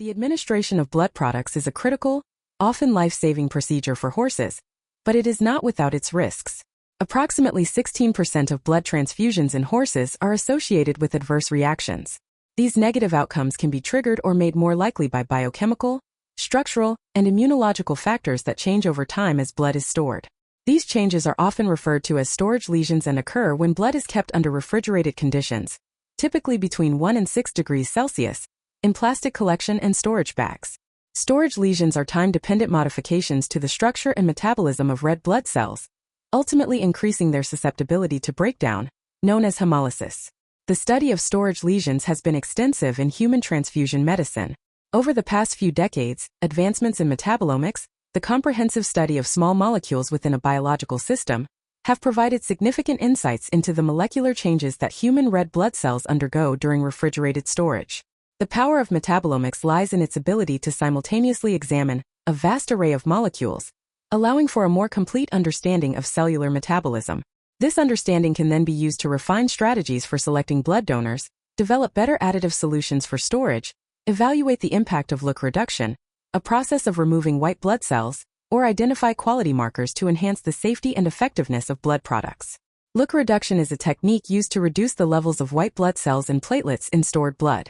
The administration of blood products is a critical, often life-saving procedure for horses, but it is not without its risks. Approximately 16% of blood transfusions in horses are associated with adverse reactions. These negative outcomes can be triggered or made more likely by biochemical, structural, and immunological factors that change over time as blood is stored. These changes are often referred to as storage lesions and occur when blood is kept under refrigerated conditions, typically between 1 and 6 degrees Celsius, in plastic collection and storage bags. Storage lesions are time-dependent modifications to the structure and metabolism of red blood cells, ultimately increasing their susceptibility to breakdown, known as hemolysis. The study of storage lesions has been extensive in human transfusion medicine. Over the past few decades, advancements in metabolomics, the comprehensive study of small molecules within a biological system, have provided significant insights into the molecular changes that human red blood cells undergo during refrigerated storage. The power of metabolomics lies in its ability to simultaneously examine a vast array of molecules, allowing for a more complete understanding of cellular metabolism. This understanding can then be used to refine strategies for selecting blood donors, develop better additive solutions for storage, evaluate the impact of leukoreduction, a process of removing white blood cells, or identify quality markers to enhance the safety and effectiveness of blood products. Leukoreduction is a technique used to reduce the levels of white blood cells and platelets in stored blood.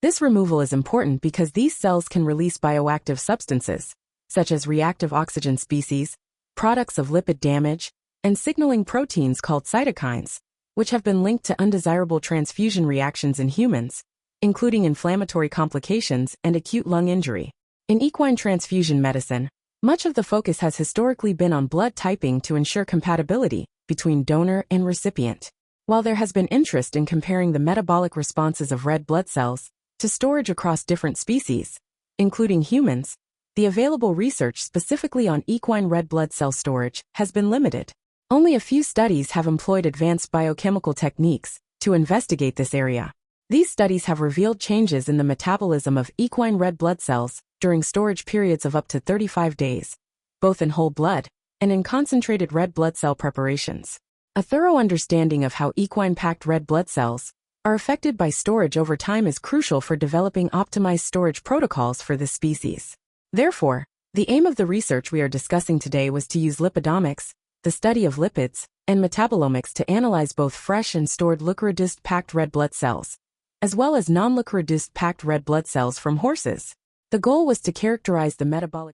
This removal is important because these cells can release bioactive substances, such as reactive oxygen species, products of lipid damage, and signaling proteins called cytokines, which have been linked to undesirable transfusion reactions in humans, including inflammatory complications and acute lung injury. In equine transfusion medicine, much of the focus has historically been on blood typing to ensure compatibility between donor and recipient. While there has been interest in comparing the metabolic responses of red blood cells to storage across different species, including humans, the available research specifically on equine red blood cell storage has been limited. Only a few studies have employed advanced biochemical techniques to investigate this area. These studies have revealed changes in the metabolism of equine red blood cells during storage periods of up to 35 days, both in whole blood and in concentrated red blood cell preparations. A thorough understanding of how equine-packed red blood cells are affected by storage over time is crucial for developing optimized storage protocols for this species. Therefore, the aim of the research we are discussing today was to use lipidomics, the study of lipids, and metabolomics to analyze both fresh and stored leukoreduced packed red blood cells, as well as non-leukoreduced packed red blood cells from horses. The goal was to characterize the metabolic